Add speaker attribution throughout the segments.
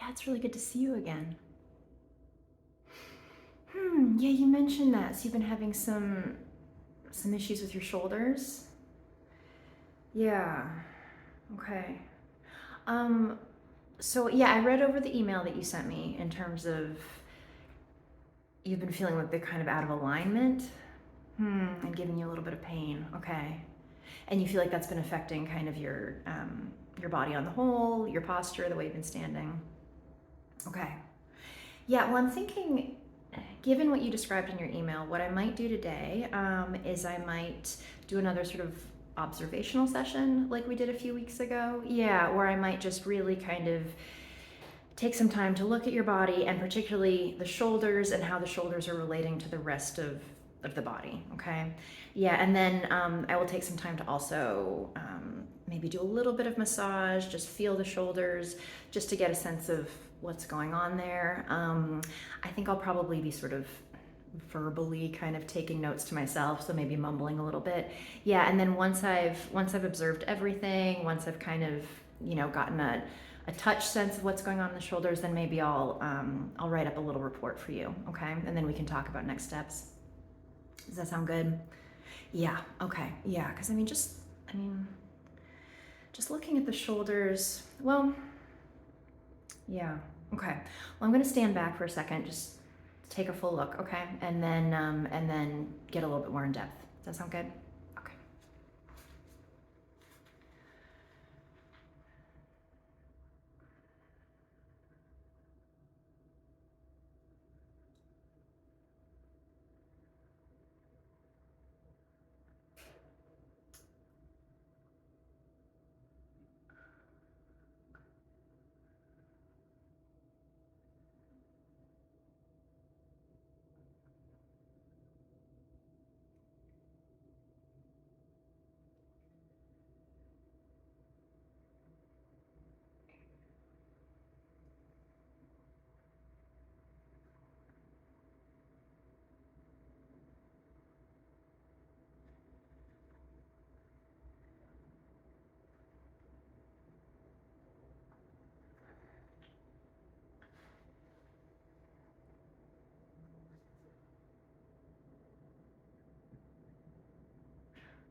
Speaker 1: Yeah, it's really good to see you again. Yeah, you mentioned that. So you've been having some issues with your shoulders? Yeah. Okay. Um, so yeah, I read over the email that you sent me in terms of you've been feeling like they're kind of out of alignment. And giving you a little bit of pain. Okay. And you feel like that's been affecting kind of your body on the whole, your posture, the way you've been standing. Okay. Yeah, well, I'm thinking, given what you described in your email, what I might do today is I might do another sort of observational session like we did a few weeks ago. Yeah, where I might just really kind of take some time to look at your body and particularly the shoulders and how the shoulders are relating to the rest of the body. Okay. Yeah. And then I will take some time to also maybe do a little bit of massage, just feel the shoulders, just to get a sense of what's going on there. I think I'll probably be sort of verbally kind of taking notes to myself, so maybe mumbling a little bit. Yeah, and then once I've observed everything, once I've kind of, gotten a touch sense of what's going on in the shoulders, then maybe I'll write up a little report for you, okay? And then we can talk about next steps. Does that sound good? Yeah, okay. Yeah, because just looking at the shoulders, well, yeah, okay. Well, I'm gonna stand back for a second, just take a full look, okay? And then get a little bit more in depth. Does that sound good? Okay.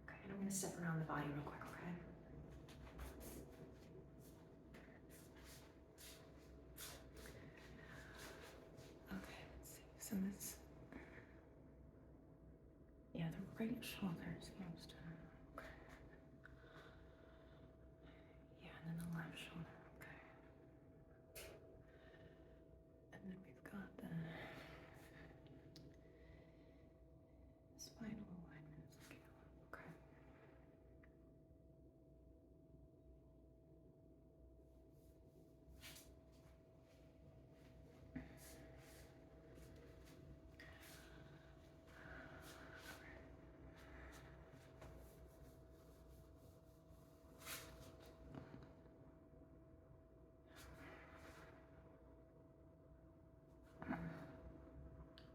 Speaker 1: Okay, and I'm gonna step around the body real quick, okay? Okay, let's see. So this, yeah, the right shoulder seems to, okay. Yeah, and then the left shoulder, okay. And then we've got the spinal alignment scale, okay.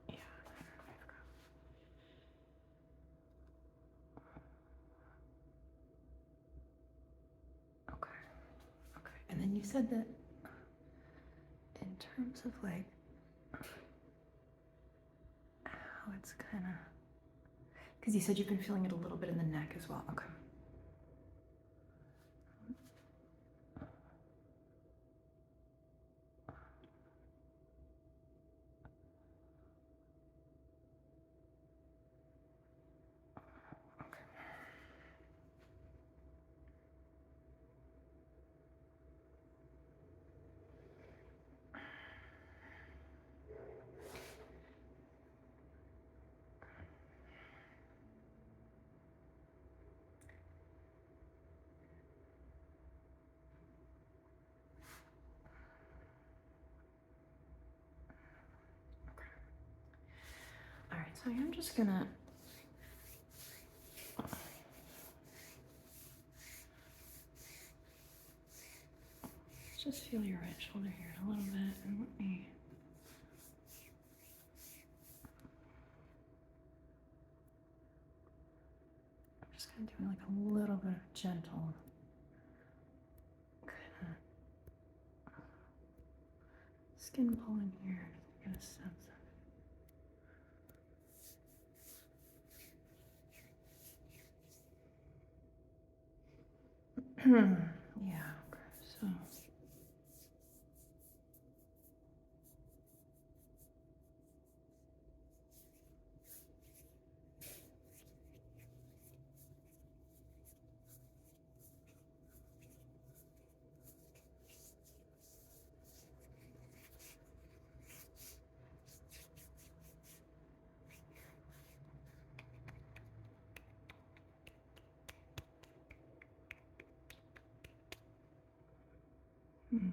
Speaker 1: Yeah, I've got, okay, okay. And then you said that in terms of like how it's kind of, because you said you've been feeling it a little bit in the neck as well. Okay. All right, so I'm just gonna just feel your right shoulder here a little bit, and let me. I'm just gonna do like a little bit of gentle, kind of Skin pulling here, get a sense of it. Yeah, okay, so. Okay.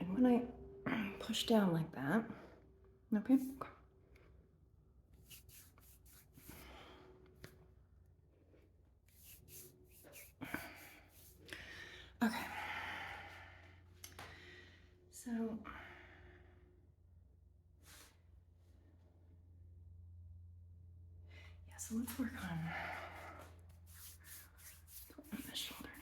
Speaker 1: And when I push down like that, okay? Okay. So, yeah, so let's work on this shoulder now.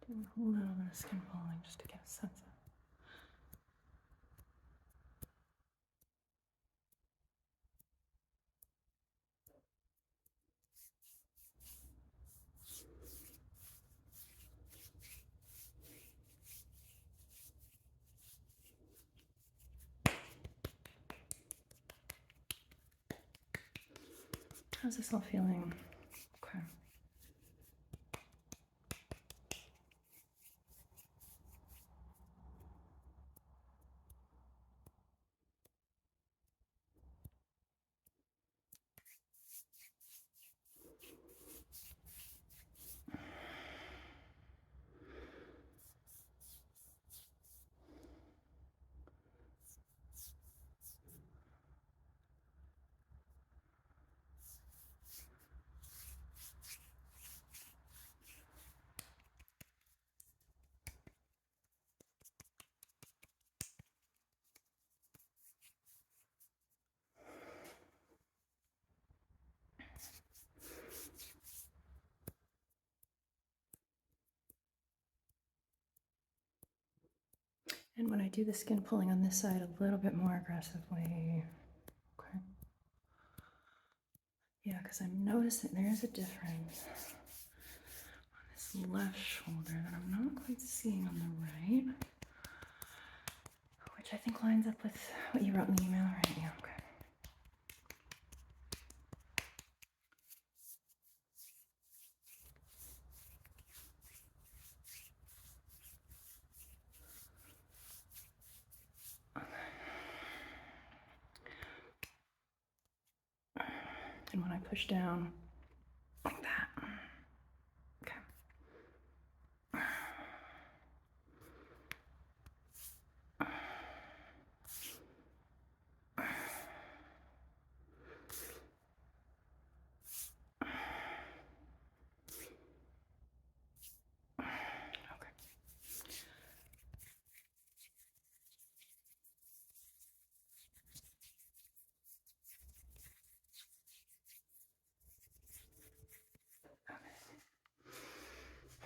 Speaker 1: Just doing a little bit of skin pulling just to get a sense of it. How's this all feeling? Okay. And when I do the skin pulling on this side a little bit more aggressively, okay. Yeah, because I'm noticing there is a difference on this left shoulder that I'm not quite seeing on the right, which I think lines up with what you wrote in the email, right? Yeah, okay. And when I push down like that, okay. Okay.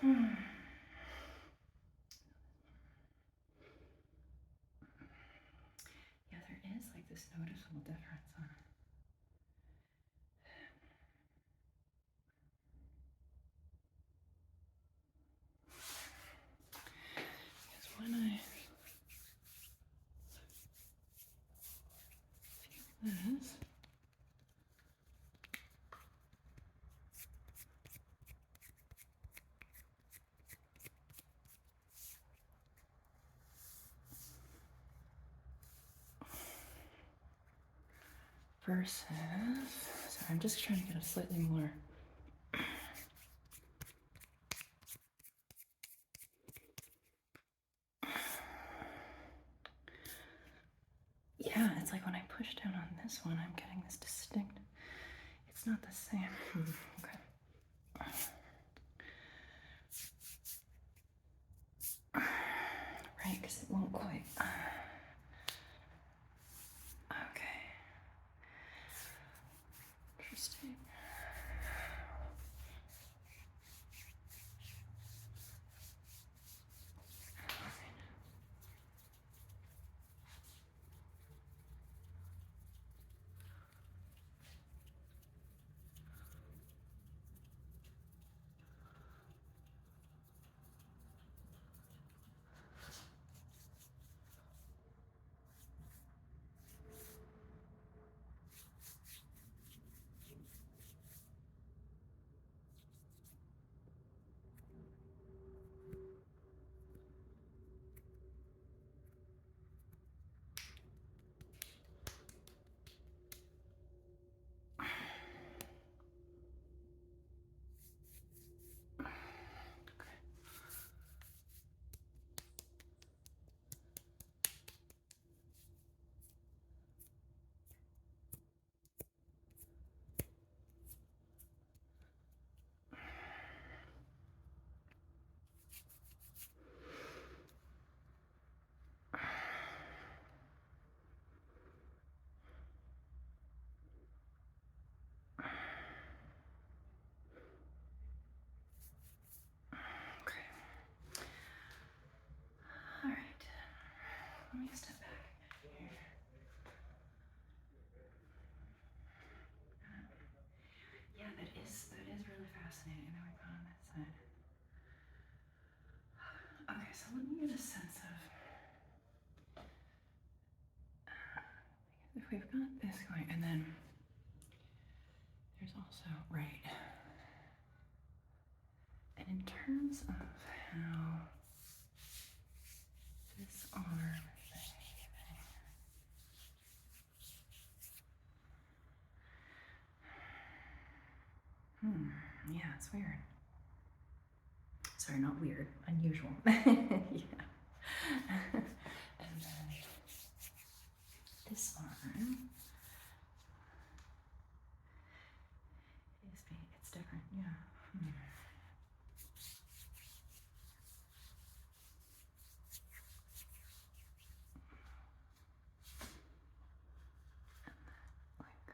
Speaker 1: Hmm. Yeah, there is like this noticeable difference, huh? Because when I feel this, versus, sorry, I'm just trying to get a slightly more. Yeah, it's like when I push down on this one, I'm getting this distinct. It's not the same. Okay. Right, because it won't quite. Okay. Interesting. Okay. All right. Let me step back here. Yeah, that is really fascinating that we got on that side. Okay, so let me get a sense of if we've got this going, and then there's also right. And in terms of how this arm is behaving, yeah, it's weird. Sorry, not weird, unusual. Yeah. And then this arm it's different, yeah. Like,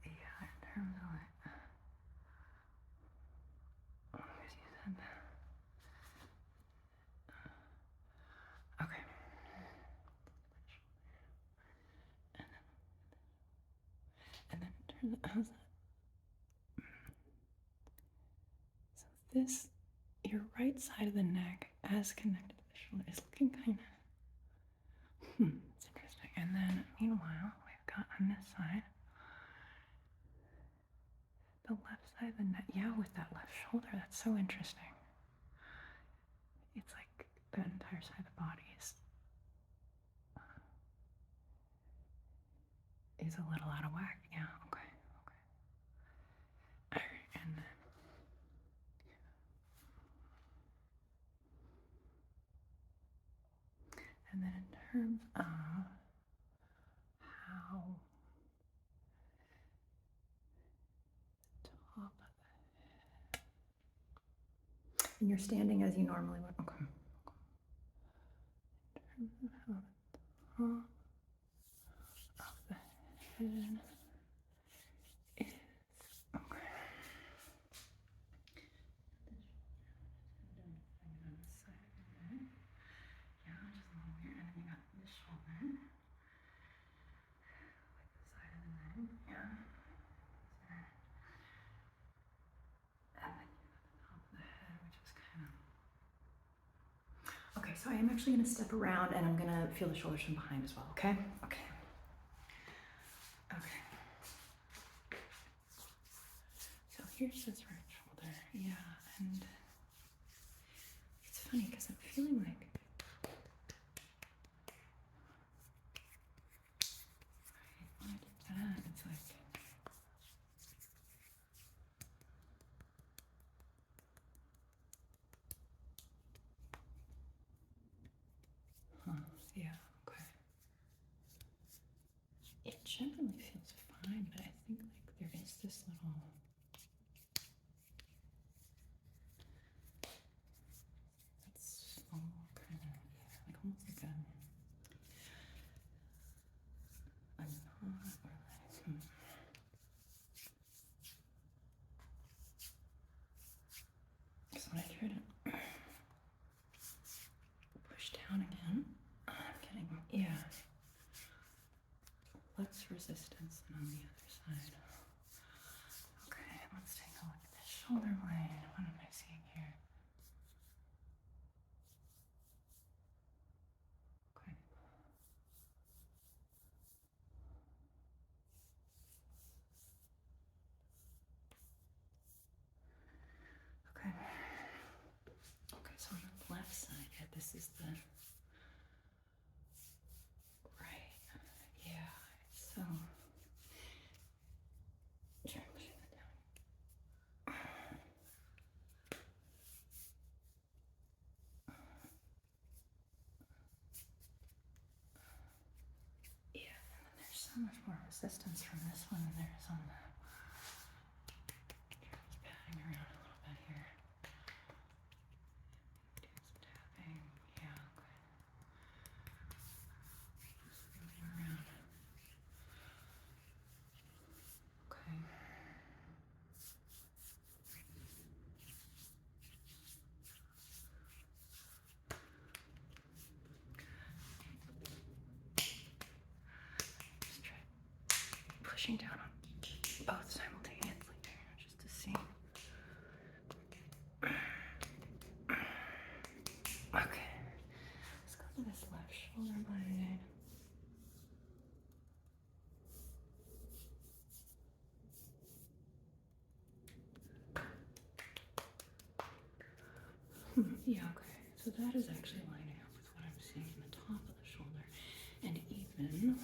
Speaker 1: yeah, in terms of like, because you said that. Okay. how's that? So this, your right side of the neck as connected to the shoulder is looking kind of, it's interesting. And then meanwhile, we've got on this side, the left side of the neck. Yeah, with that left shoulder, that's so interesting. It's like the entire side of the body is a little out of whack. Yeah, okay. All right, and then in terms of how the top of the head, and you're standing as you normally would. Okay. In terms of how the top of the head is. Okay. On the side of the neck. Yeah, just a little weird. And then you got the shoulder. Like the side of the neck. Yeah. And then you got the top of the head, which is kind of. Okay, so I am actually going to step around and I'm going to feel the shoulders from behind as well, okay? Okay. So here's this right shoulder. Yeah, and it's funny because I'm feeling like when I did that, it's like yeah, okay. It generally feels fine, but I think like there is this little that's small kind of like almost like a knot or like So when I try to push down again, I'm getting, yeah, less resistance than on the other side. Okay, let's take a look at the shoulder blade. What am I seeing here? Okay. Okay. Okay, so on the left side, yeah, this is the right. Yeah, so try pushing that down. Yeah, and then there's so much more resistance from this one than there is on the. Just patting around a little bit here. Do some tapping. Yeah, okay. Just moving around. Okay. Just try pushing down on both simultaneously there, just to see. Okay. Let's go to this left shoulder blade. Yeah, okay. So that is actually lining up with what I'm seeing in the top of the shoulder and even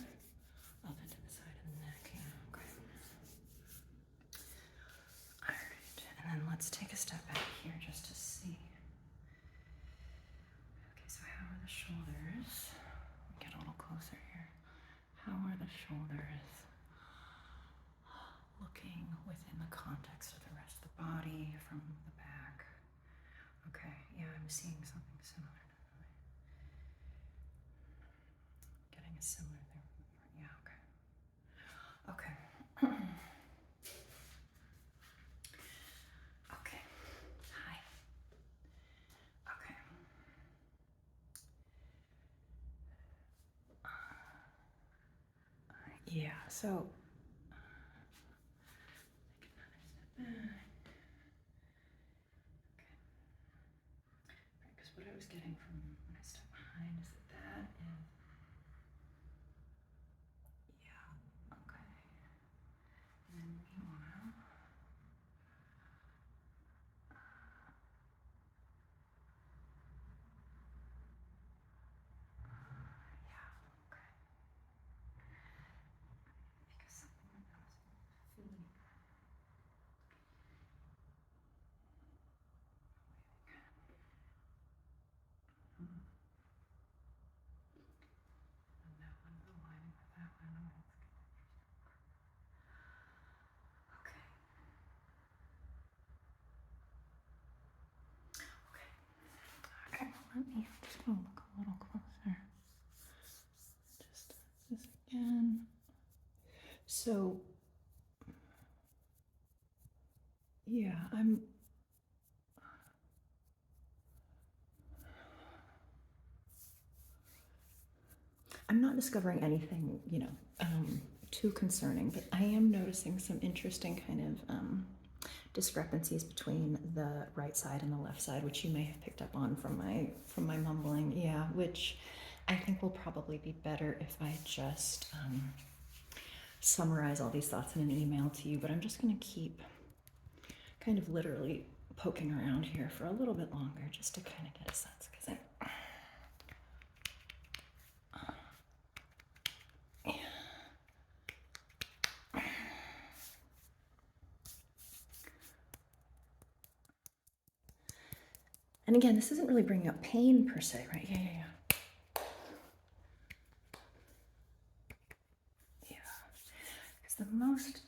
Speaker 1: up into the side of the neck. Yeah, okay. Alright, and then let's take a step back here just to see. Okay, so how are the shoulders? Get a little closer here. How are the shoulders looking within the context of the rest of the body from the back? Okay, yeah, I'm seeing something similar. Getting a similar there from the front. Yeah, okay. Okay. Okay. Hi. Okay. Yeah, so Because what I was getting from when I stepped behind is that is, yeah, okay. And then meanwhile, yeah, okay. Because something that I was feeling. And that one's aligning with that one. Okay. Okay, let me, I'm just gonna look a little closer. Just this again. So, yeah, I'm not discovering anything, too concerning, but I am noticing some interesting kind of discrepancies between the right side and the left side, which you may have picked up on from my mumbling. Yeah, which I think will probably be better if I just summarize all these thoughts in an email to you. But I'm just going to keep kind of literally poking around here for a little bit longer, just to kind of get a sense, because and again, this isn't really bringing up pain per se, right? Yeah. Yeah. Because the most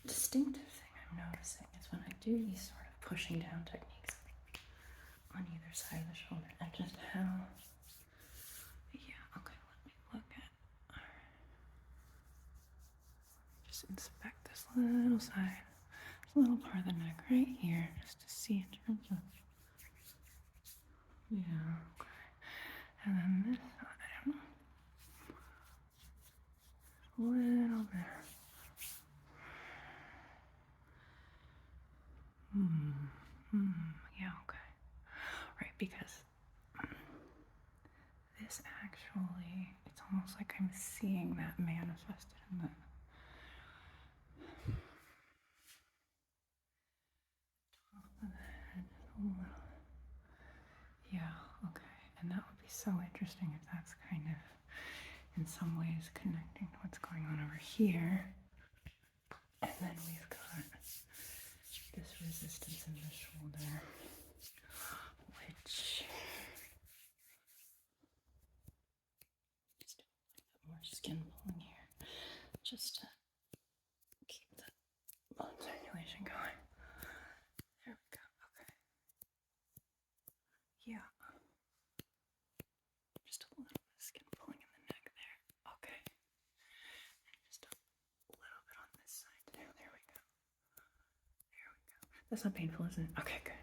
Speaker 1: distinctive thing I'm noticing is when I do these sort of pushing down techniques on either side of the shoulder, and just how, yeah, okay, let me look at, just inspect this little side, this little part of the neck right here, just to see in terms of, yeah, okay, and then this side, a little bit. Yeah, okay. Right, because this actually, it's almost like I'm seeing that manifested in the top of the head. Yeah, okay. And that would be so interesting if that's kind of in some ways connecting to what's going on over here. And then we've got this resistance in the shoulder, which just do a little bit more skin pulling here, just to keep the blood circulation going. There we go. Okay. Yeah. Just a little bit of skin pulling in the neck there. Okay. And just a little bit on this side too. There we go. There we go. That's not painful, is it? Okay, good.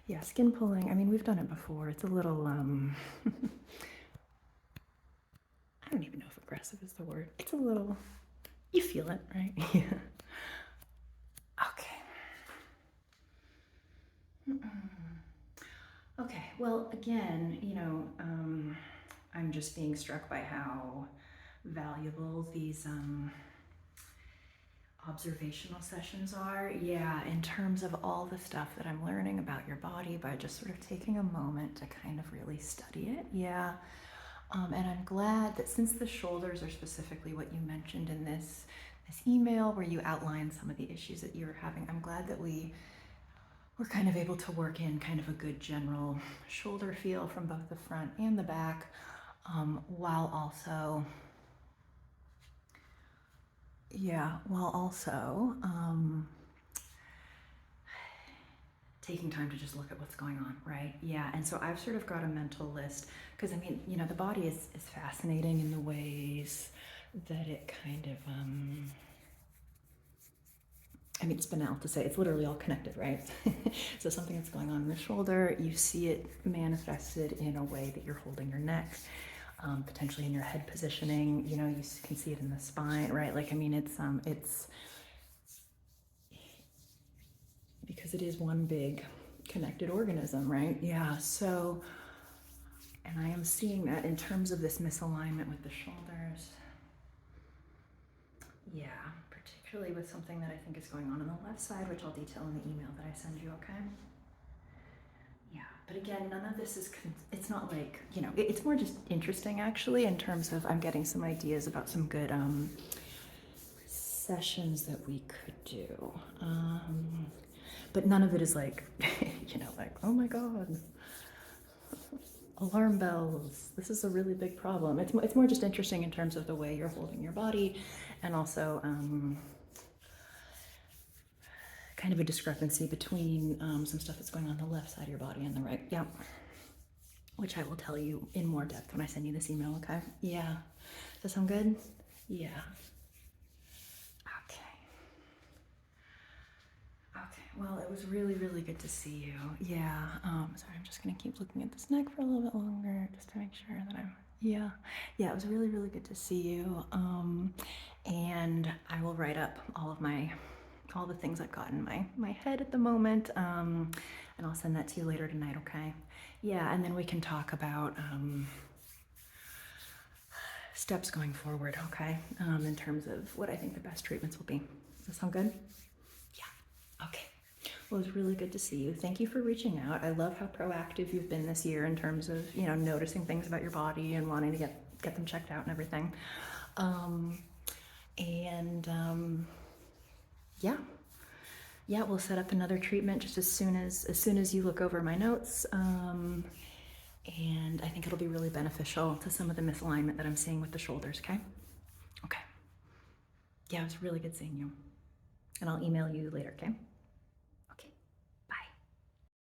Speaker 1: Yeah, skin pulling. I mean, we've done it before. It's a little, I don't even know if aggressive is the word. It's a little, you feel it, right? Yeah. Okay. Okay, well, again, I'm just being struck by how valuable these observational sessions are. Yeah, in terms of all the stuff that I'm learning about your body by just sort of taking a moment to kind of really study it. Yeah. And I'm glad that since the shoulders are specifically what you mentioned in this email where you outlined some of the issues that you were having, I'm glad that we're kind of able to work in kind of a good general shoulder feel from both the front and the back, while also taking time to just look at what's going on, right? Yeah, and so I've sort of got a mental list, because I mean, the body is fascinating in the ways that it kind of, I mean, it's banal to say, it's literally all connected, right? So something that's going on in the shoulder, you see it manifested in a way that you're holding your neck. potentially in your head positioning. You know, you can see it in the spine, right? Like, I mean, it's because it is one big connected organism, right? Yeah, so, and I am seeing that in terms of this misalignment with the shoulders. Yeah, particularly with something that I think is going on the left side, which I'll detail in the email that I send you, okay? Yeah, but again, none of this is, it's not like, you know, it's more just interesting actually in terms of I'm getting some ideas about some good sessions that we could do. But none of it is like, you know, like, oh my God, alarm bells. This is a really big problem. It's more just interesting in terms of the way you're holding your body, and also kind of a discrepancy between some stuff that's going on the left side of your body and the right. Yeah. Which I will tell you in more depth when I send you this email, okay? Yeah. Does that sound good? Yeah. Okay. Okay, well, it was really, really good to see you. Yeah, sorry, I'm just gonna keep looking at this neck for a little bit longer just to make sure that I'm, yeah. Yeah, it was really, really good to see you. And I will write up all the things I've got in my head at the moment, and I'll send that to you later tonight, okay? Yeah, and then we can talk about steps going forward, okay? In terms of what I think the best treatments will be. Does that sound good? Yeah, okay. Well, it was really good to see you. Thank you for reaching out. I love how proactive you've been this year in terms of, you know, noticing things about your body and wanting to get them checked out and everything. Yeah. Yeah, we'll set up another treatment just as soon as you look over my notes. And I think it'll be really beneficial to some of the misalignment that I'm seeing with the shoulders, okay? Okay. Yeah, it was really good seeing you. And I'll email you later, okay?